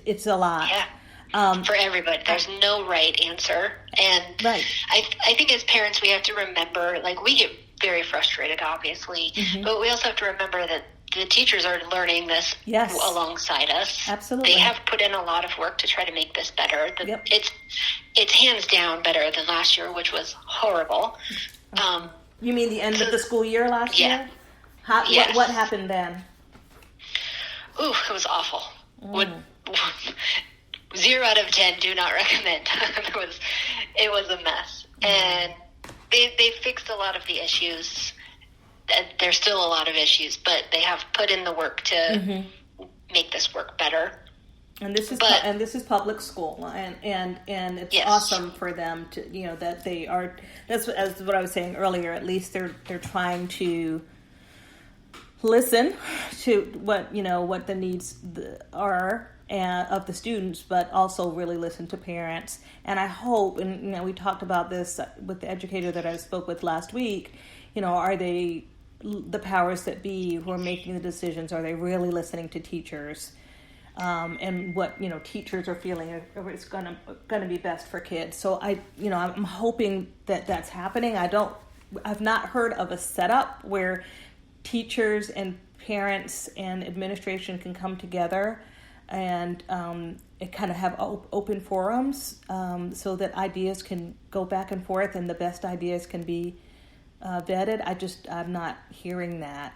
it's a lot. Yeah. For everybody. There's no right answer. And right. I think as parents, we have to remember, like, we get very frustrated, obviously, but we also have to remember that the teachers are learning this alongside us. Absolutely. They have put in a lot of work to try to make this better. It's hands down better than last year, which was horrible. You mean the end of the school year last year? Yes. What happened then? Ooh, it was awful. 0 out of 10, do not recommend. It was a mess. And they fixed a lot of the issues. There's still a lot of issues, but they have put in the work to make this work better. And this is public school, and it's awesome for them to, that they are. That's what I was saying earlier. At least they're trying to listen to what the needs are of the students, but also really listen to parents. And I hope, and we talked about this with the educator that I spoke with last week. Are they the powers that be who are making the decisions? Are they really listening to teachers? And what teachers are feeling is going to be best for kids. So I'm hoping that that's happening. I've not heard of a setup where teachers and parents and administration can come together and it kind of have open forums so that ideas can go back and forth and the best ideas can be vetted. I'm not hearing that,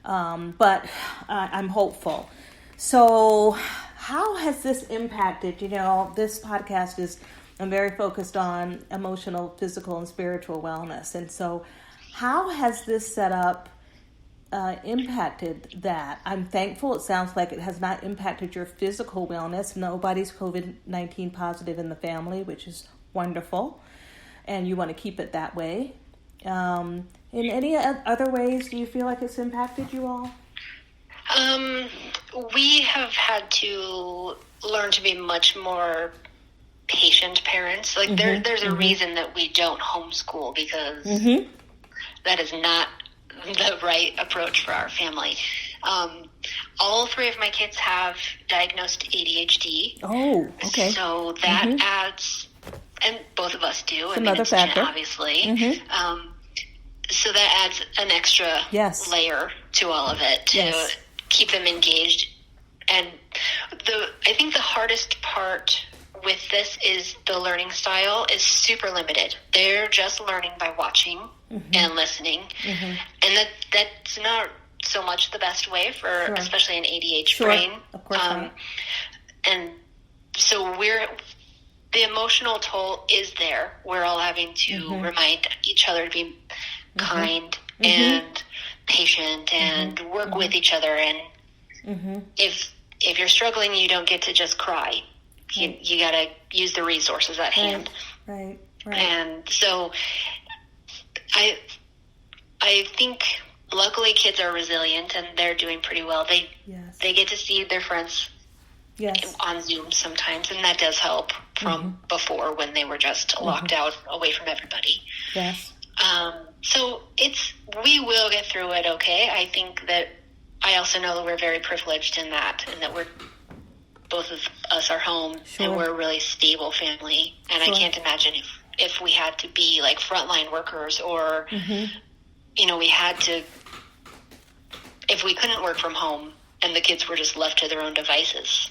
but I'm hopeful. So how has this impacted, this podcast I'm very focused on emotional, physical, and spiritual wellness. And so how has this setup impacted that? I'm thankful. It sounds like it has not impacted your physical wellness. Nobody's COVID-19 positive in the family, which is wonderful. And you want to keep it that way. In any other ways, do you feel like it's impacted you all? We have had to learn to be much more patient parents. Like there's a reason that we don't homeschool, because that is not the right approach for our family. All 3 of my kids have diagnosed ADHD. Oh, okay. So that adds, and both of us do. It's another factor, obviously. So that adds an extra layer to all of it to keep them engaged. And I think the hardest part with this is the learning style is super limited. They're just learning by watching and listening. And that's not so much the best way for especially an ADHD brain. Of course not. And so the emotional toll is there. We're all having to remind each other to be kind and patient and work with each other. And if you're struggling, you don't get to just cry. You got to use the resources at hand. Right. And so I think luckily kids are resilient and they're doing pretty well. They get to see their friends on Zoom sometimes, and that does help from before when they were just locked out away from everybody. Yes. So we will get through it okay. I think that I also know that we're very privileged in that, and that both of us are home and we're a really stable family. And I can't imagine if we had to be like frontline workers or, we had to, if we couldn't work from home and the kids were just left to their own devices,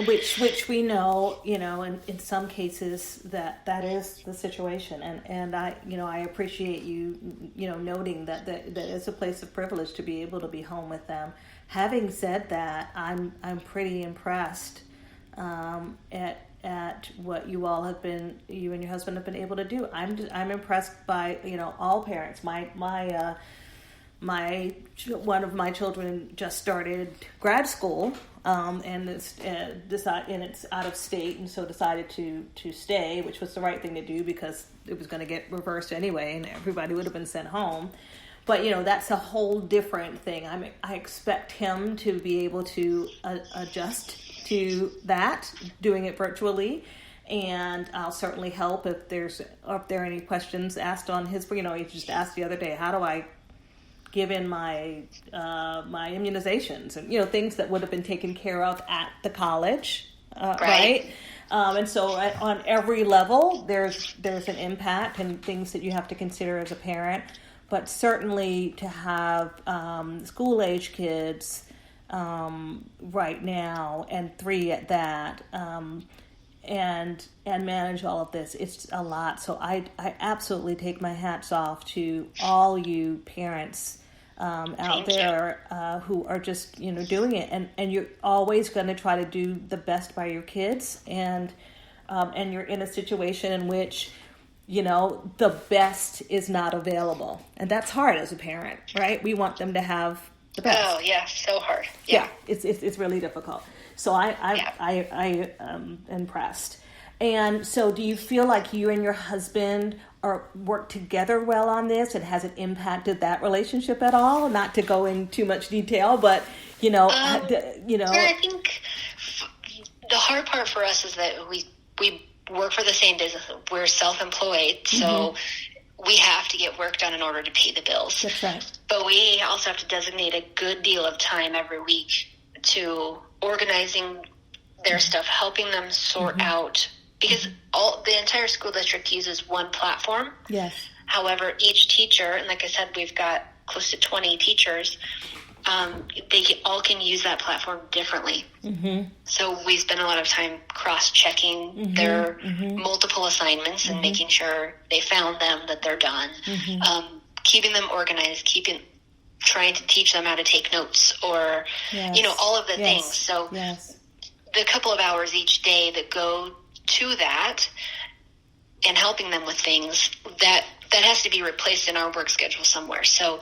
which we know, in some cases that is the situation. And I appreciate you, noting that it's a place of privilege to be able to be home with them. Having said that, I'm pretty impressed at what you and your husband have been able to do. I'm impressed by all parents. My one of my children just started grad school, and it's out of state, and so decided to stay, which was the right thing to do because it was going to get reversed anyway, and everybody would have been sent home. But that's a whole different thing. I expect him to be able to adjust to that, doing it virtually, and I'll certainly help if there are any questions asked on his. He just asked the other day, how do I given my my immunizations and things that would have been taken care of at the college, right? And so on every level, there's an impact and things that you have to consider as a parent. But certainly to have school age kids right now, and 3 at that, and manage all of this, it's a lot. So I absolutely take my hats off to all you parents out there who are just doing it, and you're always going to try to do the best by your kids, and you're in a situation in which the best is not available, and that's hard as a parent, right? We want them to have the best. Oh yeah, so hard. Yeah, it's really difficult. So I am impressed. And so, do you feel like you and your husband work together well on this? And has it impacted that relationship at all? Not to go in too much detail, but I think the hard part for us is that we work for the same business. We're self-employed, so we have to get work done in order to pay the bills. That's right. But we also have to designate a good deal of time every week to organizing their stuff, helping them sort out, because the entire school district uses one platform. Yes. However, each teacher, and like I said, we've got close to 20 teachers, they all can use that platform differently. So we spend a lot of time cross-checking their multiple assignments and making sure they found them, that they're done, keeping them organized, trying to teach them how to take notes, or all of the things. So the couple of hours each day that go to that and helping them with things, that has to be replaced in our work schedule somewhere. So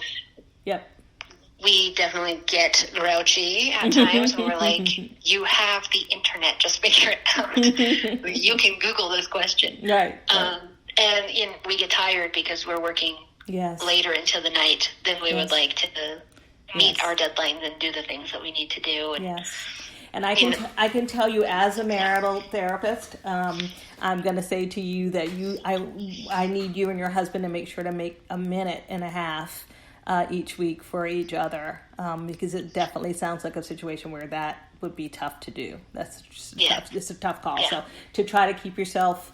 we definitely get grouchy at times, and we're like, you have the internet, just figure it out. You can Google this question. Right. And we get tired because we're working later into the night than we would like to meet our deadlines and do the things that we need to do. And, and I can tell you, as a marital therapist, I'm going to say to you that I need you and your husband to make sure to make a minute and a half each week for each other, because it definitely sounds like a situation where that would be tough to do. That's just it's a tough call. So to try to keep yourself,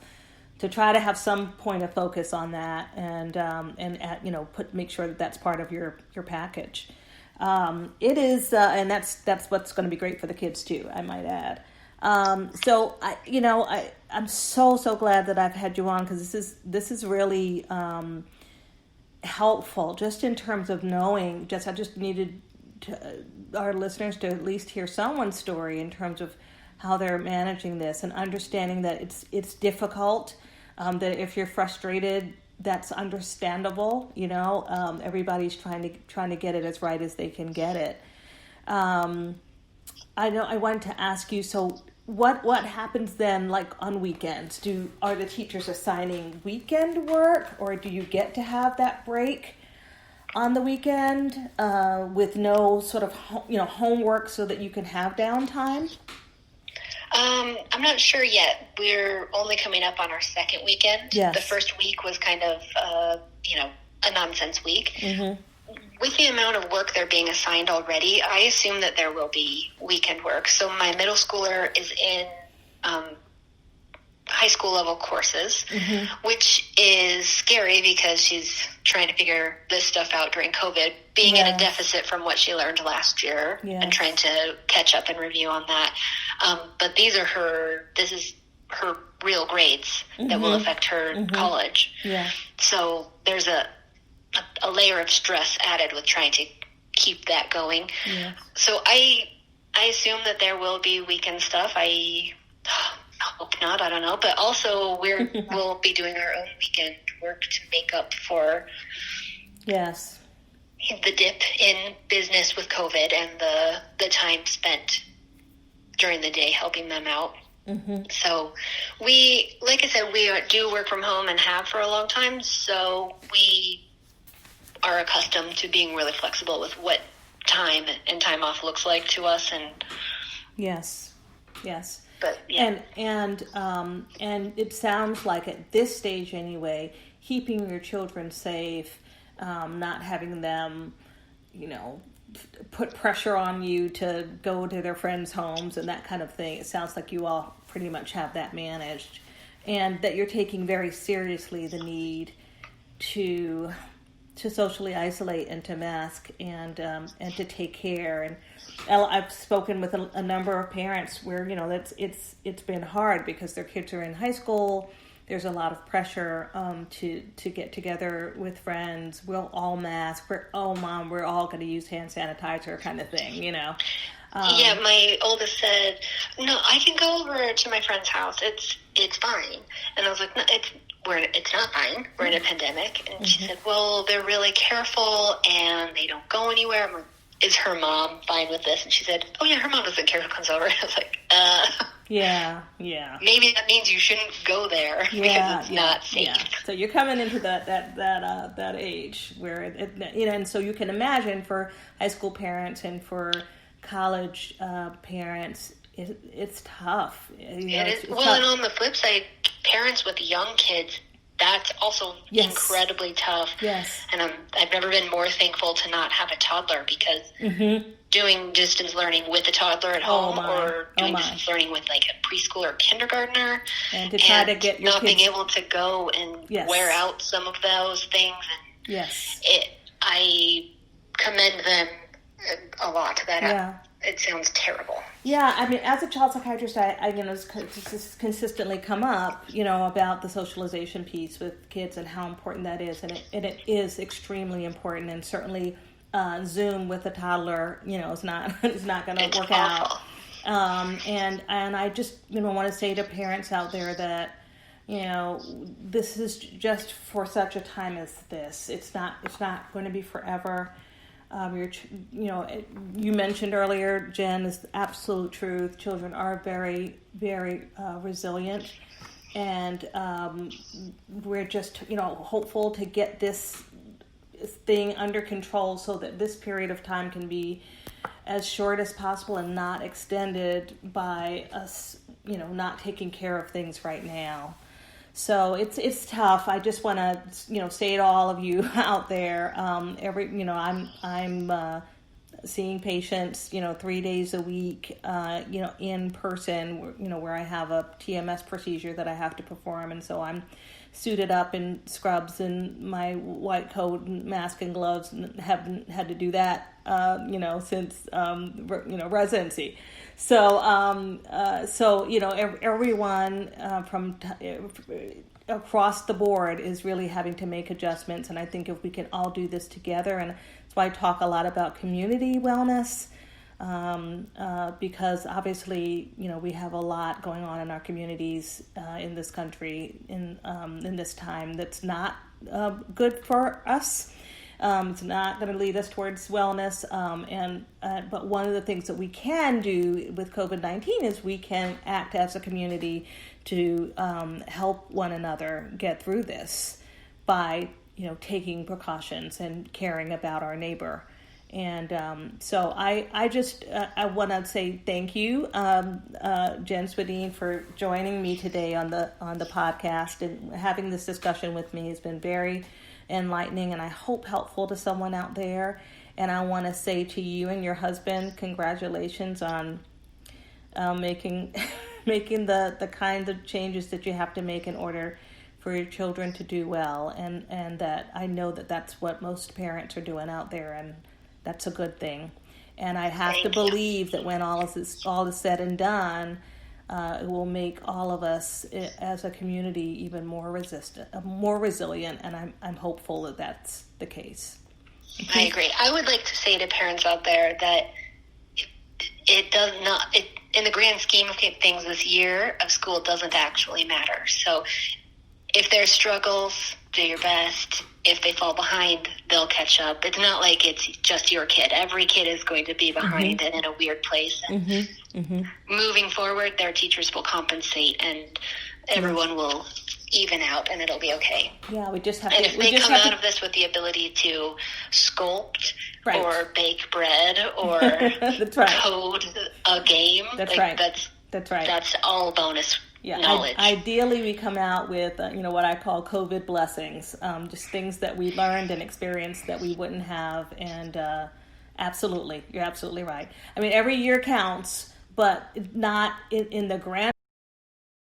to try to have some point of focus on that, and make sure that that's part of your package. It is, and that's what's going to be great for the kids too, I might add. So I'm so glad that I've had you on, because this is really helpful, just in terms of knowing. I just needed our listeners to at least hear someone's story in terms of how they're managing this, and understanding that it's difficult. That if you're frustrated, that's understandable. Everybody's trying to get it as right as they can get it. I know I wanted to ask you, so what happens then, like on weekends? Are the teachers assigning weekend work, or do you get to have that break on the weekend with no sort of homework, so that you can have downtime? I'm not sure yet. We're only coming up on our second weekend. Yes. The first week was kind of a nonsense week. With the amount of work they're being assigned already, I assume that there will be weekend work. So my middle schooler is in high school level courses, which is scary because she's trying to figure this stuff out during COVID, being in a deficit from what she learned last year, and trying to catch up and review on that. But this is her real grades that will affect her college. So there's a layer of stress added with trying to keep that going. So I assume that there will be weekend stuff. I hope not, I don't know. But also we'll be doing our own weekend work to make up for the dip in business with COVID and the time spent during the day helping them out. So like I said, we do work from home and have for a long time. So we are accustomed to being really flexible with what time and time off looks like to us. And yes. But and it sounds like at this stage anyway, keeping your children safe, not having them put pressure on you to go to their friends' homes and that kind of thing. It sounds like you all pretty much have that managed, and that you're taking very seriously the need to socially isolate and to mask and to take care. And I've spoken with a number of parents where it's been hard because their kids are in high school. There's a lot of pressure to get together with friends. We'll all mask. Mom, we're all going to use hand sanitizer, kind of thing. Yeah, my oldest said, "No, I can go over to my friend's house. It's fine." And I was like, "No, it's not fine. We're in a pandemic." And she said, "Well, they're really careful and they don't go anywhere." I'm like, "Is her mom fine with this?" And she said, "Oh yeah, her mom doesn't care who comes over." And I was like, Yeah. Maybe that means you shouldn't go there because it's not safe. Yeah. So you're coming into that age where and so you can imagine for high school parents and for college parents, it's tough. It is. Well, and on the flip side, parents with young kids, that's also incredibly tough. Yes. And I've never been more thankful to not have a toddler because doing distance learning with a toddler at home or doing distance learning with like a preschool or kindergartner and to try to get your not kids... being able to go and wear out some of those things. And I commend them a lot to that. Yeah. It sounds terrible. Yeah, I mean, as a child psychiatrist, I it's consistently come up, about the socialization piece with kids and how important that is, and it is extremely important, and certainly Zoom with a toddler, is not going to work awful. out. And I just want to say to parents out there that this is just for such a time as this. It's not going to be forever. You mentioned earlier, Jen, is the absolute truth. Children are very, very resilient, and we're just, hopeful to get this thing under control so that this period of time can be as short as possible and not extended by us, not taking care of things right now. So it's tough. I just want to say to all of you out there. I'm seeing patients 3 days a week in person. Where I have a TMS procedure that I have to perform, and so I'm suited up in scrubs and my white coat and mask and gloves, and haven't had to do that since residency. So, everyone from across the board is really having to make adjustments. And I think if we can all do this together, and that's why I talk a lot about community wellness, because obviously, we have a lot going on in our communities in this country in this time that's not good for us. It's not going to lead us towards wellness. But one of the things that we can do with COVID-19 is we can act as a community to help one another get through this by, taking precautions and caring about our neighbor. And so I want to say thank you, Jen Swadine, for joining me today on the podcast, and having this discussion with me has been very enlightening and I hope helpful to someone out there. And I want to say to you and your husband, congratulations on making the kind of changes that you have to make in order for your children to do well. And that I know that that's what most parents are doing out there, and that's a good thing. And I have to believe that when all is said and done, it will make all of us as a community even more resilient, and I'm hopeful that that's the case. I agree. I would like to say to parents out there that it does not, in the grand scheme of things, this year of school doesn't actually matter. So if there's struggles, do your best. If they fall behind, they'll catch up. It's not like it's just your kid. Every kid is going to be behind and in a weird place. And moving forward, their teachers will compensate, and everyone will even out, and it'll be okay. Yeah, we just have and to. And if they come out of this with the ability to sculpt or bake bread or code a game, that's right. That's all bonus. Yeah, knowledge. Ideally we come out with, what I call COVID blessings, just things that we learned and experienced that we wouldn't have, and Absolutely. You're absolutely right. I mean, every year counts, but not in the grand